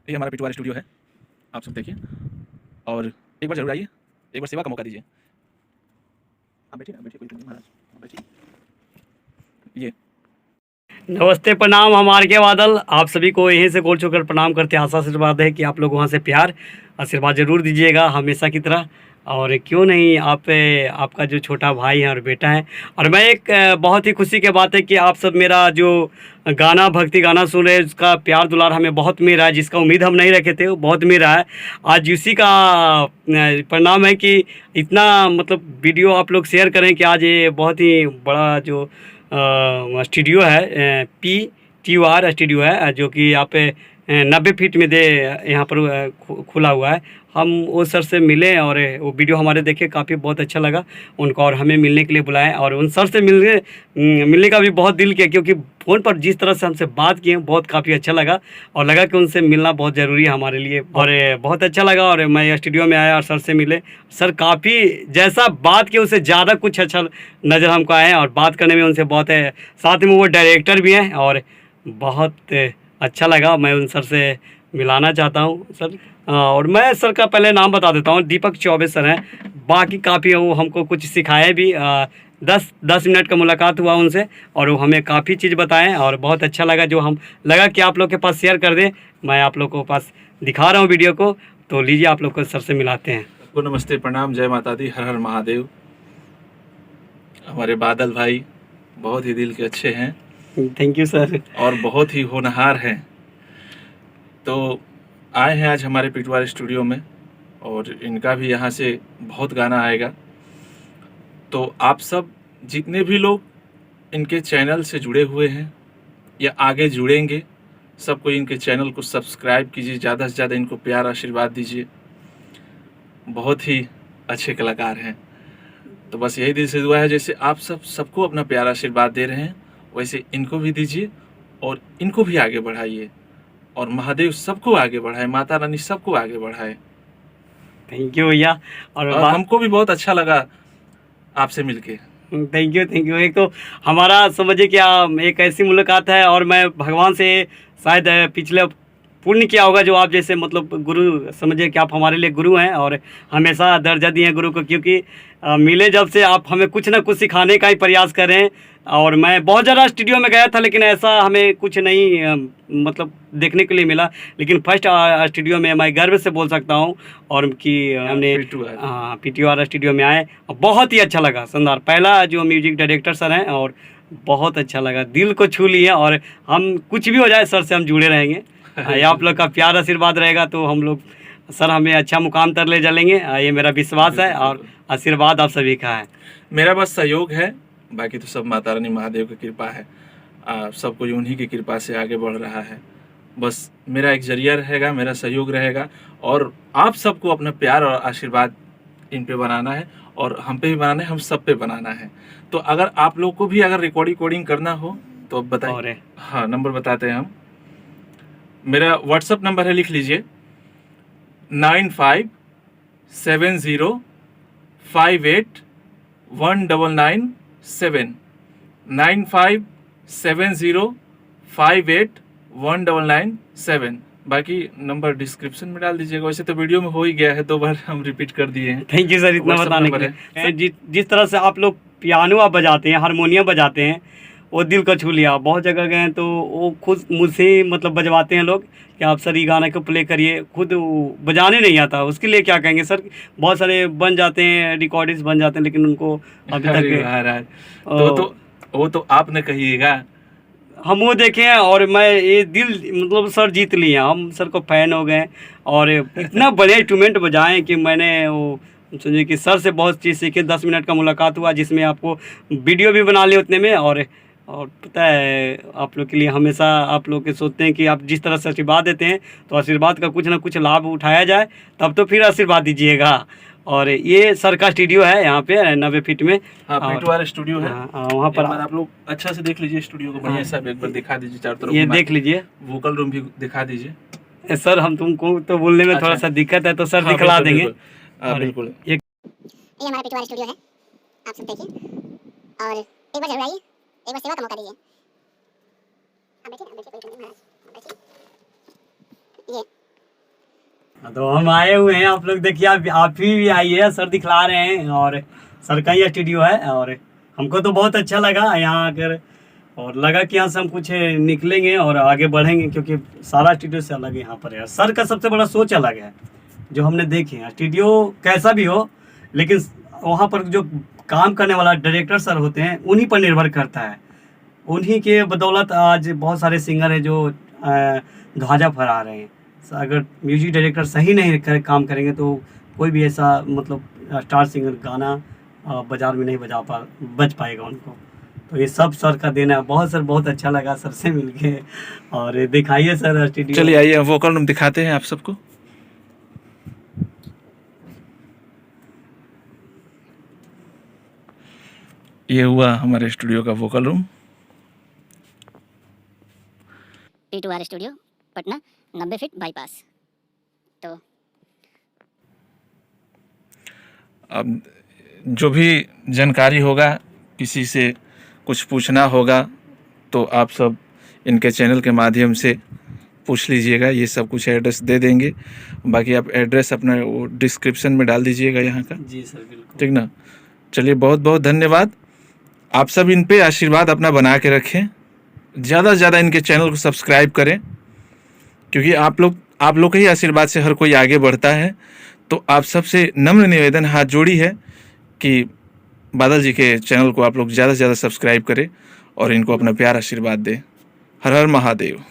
ये हमारा पिटवार स्टूडियो है, आप सब देखिए और एक बार जरूर आइए, एक बार सेवा का मौका दीजिए। आप बैठिए ना, बैठिए, कोई नहीं महाराज, आप बैठिए। ये नमस्ते, प्रणाम। हम आर के बादल आप सभी को यहीं से गोल छूकर प्रणाम करते हैं। आशा आशीर्वाद है कि आप लोग वहाँ से प्यार आशीर्वाद ज़रूर दीजिएगा हमेशा की तरह। और क्यों नहीं, आपका जो छोटा भाई है और बेटा है। और मैं एक बहुत ही खुशी की बात है कि आप सब मेरा जो गाना, भक्ति गाना सुन रहे हैं, उसका प्यार दुलार हमें बहुत मिल रहा है, जिसका उम्मीद हम नहीं रखे थे, वो बहुत मिल रहा है। आज उसी का परिणाम है कि इतना मतलब वीडियो आप लोग शेयर करें कि आज ये बहुत ही बड़ा जो स्टूडियो है, PTOR स्टूडियो है, जो कि यहाँ पे 90 फीट में यहाँ पर खुला हुआ है। हम वो सर से मिले और वो वीडियो हमारे देखे, काफ़ी बहुत अच्छा लगा उनको और हमें मिलने के लिए बुलाया। और उन सर से मिलने का भी बहुत दिल किया, क्योंकि फ़ोन पर जिस तरह से हमसे बात किए बहुत काफ़ी अच्छा लगा और लगा कि उनसे मिलना बहुत ज़रूरी है हमारे लिए। और बहुत अच्छा लगा और मैं स्टूडियो में आया और सर से मिले। सर काफ़ी जैसा बात किए उससे ज़्यादा कुछ अच्छा नज़र हमको आए और बात करने में उनसे बहुत है। साथ में वो डायरेक्टर भी हैं और बहुत अच्छा लगा। मैं उन सर से मिलाना चाहता हूँ सर। और मैं सर का पहले नाम बता देता हूँ, दीपक चौबे सर हैं। बाकी काफ़ी वो हमको कुछ सिखाए भी। 10 मिनट का मुलाकात हुआ उनसे और वो हमें काफ़ी चीज़ बताएं और बहुत अच्छा लगा, जो हम लगा कि आप लोग के पास शेयर कर दें। मैं आप लोग को पास दिखा रहा हूँ वीडियो को, तो लीजिए आप लोग को सर से मिलाते हैं। सबको नमस्ते, प्रणाम, जय माता दी, हर हर महादेव। हमारे बादल भाई बहुत ही दिल के अच्छे हैं। Thank you sir. और बहुत ही होनहार हैं। तो आए हैं आज हमारे पिटवार स्टूडियो में और इनका भी यहाँ से बहुत गाना आएगा। तो आप सब जितने भी लोग इनके चैनल से जुड़े हुए हैं या आगे जुड़ेंगे, सबको इनके चैनल को सब्सक्राइब कीजिए, ज़्यादा से ज़्यादा इनको प्यार आशीर्वाद दीजिए। बहुत ही अच्छे कलाकार हैं। तो बस यही दिल से दुआ है, जैसे आप सबको अपना प्यार आशीर्वाद दे रहे हैं, वैसे इनको भी दीजिए और इनको भी आगे बढ़ाइए और महादेव सबको आगे बढ़ाए, माता रानी सबको आगे बढ़ाए। थैंक यू भैया। और हमको भी बहुत अच्छा लगा आपसे मिलके। Thank you. एक तो हमारा समझिए कि एक ऐसी मुलाकात है और मैं भगवान से शायद पिछले पुण्य किया होगा, जो आप जैसे मतलब गुरु समझिए कि आप हमारे लिए गुरु हैं और हमेशा दर्जा दिए हैं गुरु को, क्योंकि मिले जब से आप हमें कुछ ना कुछ सिखाने का ही प्रयास कर रहे हैं। और मैं बहुत ज़्यादा स्टूडियो में गया था, लेकिन ऐसा हमें कुछ नहीं मतलब देखने के लिए मिला। लेकिन फर्स्ट स्टूडियो में मैं गर्व से बोल सकता हूँ और कि हमने PTOR स्टूडियो में आए, बहुत ही अच्छा लगा। शानदार, पहला जो म्यूजिक डायरेक्टर सर हैं और बहुत अच्छा लगा, दिल को छू लिए। और हम कुछ भी हो जाए सर से हम जुड़े रहेंगे। आप लोग का प्यार आशीर्वाद रहेगा तो हम लोग, सर हमें अच्छा मुकाम तक ले चलेंगे, ये मेरा विश्वास है और आशीर्वाद आप सभी का है। मेरा बस सहयोग है, बाकी तो सब माता रानी महादेव की कृपा है। सब कोई उन्हीं की कृपा से आगे बढ़ रहा है। बस मेरा एक जरिया रहेगा, मेरा सहयोग रहेगा और आप सबको अपना प्यार और आशीर्वाद इन पे बनाना है और हम पे भी बनाना है, हम सब पे बनाना है। तो अगर आप लोग को भी अगर रिकॉर्डिंग करना हो तो अब बताइए। हाँ, नंबर बताते हैं हम। मेरा व्हाट्सअप नंबर है, लिख लीजिए 9570581997 9570581997। बाकी नंबर डिस्क्रिप्शन में डाल दीजिएगा। वैसे तो वीडियो में हो ही गया है, 2 बार हम रिपीट कर दिए हैं। थैंक यू सर इतना बताने के लिए। जिस तरह से आप लोग पियानो आप बजाते हैं, हारमोनियम बजाते हैं, वो दिल को छू लिया। बहुत जगह गए हैं तो वो खुद मुझसे मतलब बजवाते हैं लोग कि आप सर ये गाना को प्ले करिए, खुद बजाने नहीं आता। उसके लिए क्या कहेंगे सर? बहुत सारे बन जाते हैं, रिकॉर्डिंग्स बन जाते हैं, लेकिन उनको अभी तक तो वो तो आपने कहिएगा। हम वो देखे हैं और मैं ये दिल मतलब सर जीत लिए, हम सर को फ़ैन हो गए और इतना बढ़िया इंस्ट्रूमेंट बजाएं कि मैंने वो समझिए कि सर से बहुत चीज़ सीखे। 10 मिनट का मुलाकात हुआ जिसमें आपको वीडियो भी बना लिया उतने में। और पता है, आप लोग के लिए हमेशा आप लोग के सोचते हैं कि आप जिस तरह से आशीर्वाद देते हैं तो आशीर्वाद का कुछ ना कुछ लाभ उठाया जाए, तब तो फिर आशीर्वाद दीजिएगा। और ये सर का स्टूडियो है यहाँ पे 90 फीट में। हाँ, पिटवार स्टूडियो है। वहाँ पर आप लोग अच्छा से देख लीजिए स्टूडियो को, बढ़िया सा एक बार दिखा दीजिए चारों तरफ। ये देख लीजिए, वोकल रूम भी दिखा दीजिए। सर हम तुमको तो बोलने में थोड़ा सा दिक्कत है, तो सर दिखला देंगे। बिल्कुल। ये हमारा पिटवार स्टूडियो है, आप सब देखिए और एक बार जरूर आइए, एक बार सेवा का मौका दीजिए। आप बैठिए ना, बैठिए, कोई नहीं महाराज, आप बैठिए। ये तो हम आए हुए हैं, आप लोग देखिए, आप भी आइए, सर दिखला रहे हैं, और सर का ही स्टूडियो है, और हमको तो बहुत अच्छा लगा यहाँ आकर, और लगा कि यहाँ से हम कुछ निकलेंगे और आगे बढ़ेंगे, क्योंकि सारा स्टूडियो से अलग यहाँ पर है। सर का सबसे बड़ा सोच अलग है जो हमने देखे हैं। स्टूडियो कैसा भी हो, लेकिन वहाँ पर जो काम करने वाला डायरेक्टर सर होते हैं उन्हीं पर निर्भर करता है। उन्हीं के बदौलत आज बहुत सारे सिंगर हैं जो ध्वजा फहरा रहे हैं। अगर म्यूजिक डायरेक्टर सही नहीं काम करेंगे तो कोई भी ऐसा मतलब स्टार सिंगर गाना बाजार में नहीं बज पाएगा उनको। तो ये सब सर का देना है। बहुत सर, बहुत अच्छा लगा सर से मिलके, और दिखाइए सर स्टूडियो। चलिए आइए वोकल रूम दिखाते हैं आप सबको। ये हुआ हमारे स्टूडियो का vocal room. P2R studio Patna 90 feet bypass. तो अब जो भी जानकारी होगा, किसी से कुछ पूछना होगा, तो आप सब इनके चैनल के माध्यम से पूछ लीजिएगा। ये सब कुछ एड्रेस दे देंगे, बाकी आप एड्रेस अपना वो डिस्क्रिप्शन में डाल दीजिएगा यहाँ का। जी सर, बिल्कुल। ठीक ना। चलिए, बहुत बहुत धन्यवाद। आप सब इन पे आशीर्वाद अपना बना के रखें, ज़्यादा से ज़्यादा इनके चैनल को सब्सक्राइब करें, क्योंकि आप लोग के ही आशीर्वाद से हर कोई आगे बढ़ता है। तो आप सबसे नम्र निवेदन, हाथ जोड़ी है कि बादल जी के चैनल को आप लोग ज़्यादा से ज़्यादा सब्सक्राइब करें और इनको अपना प्यार आशीर्वाद दें। हर हर महादेव।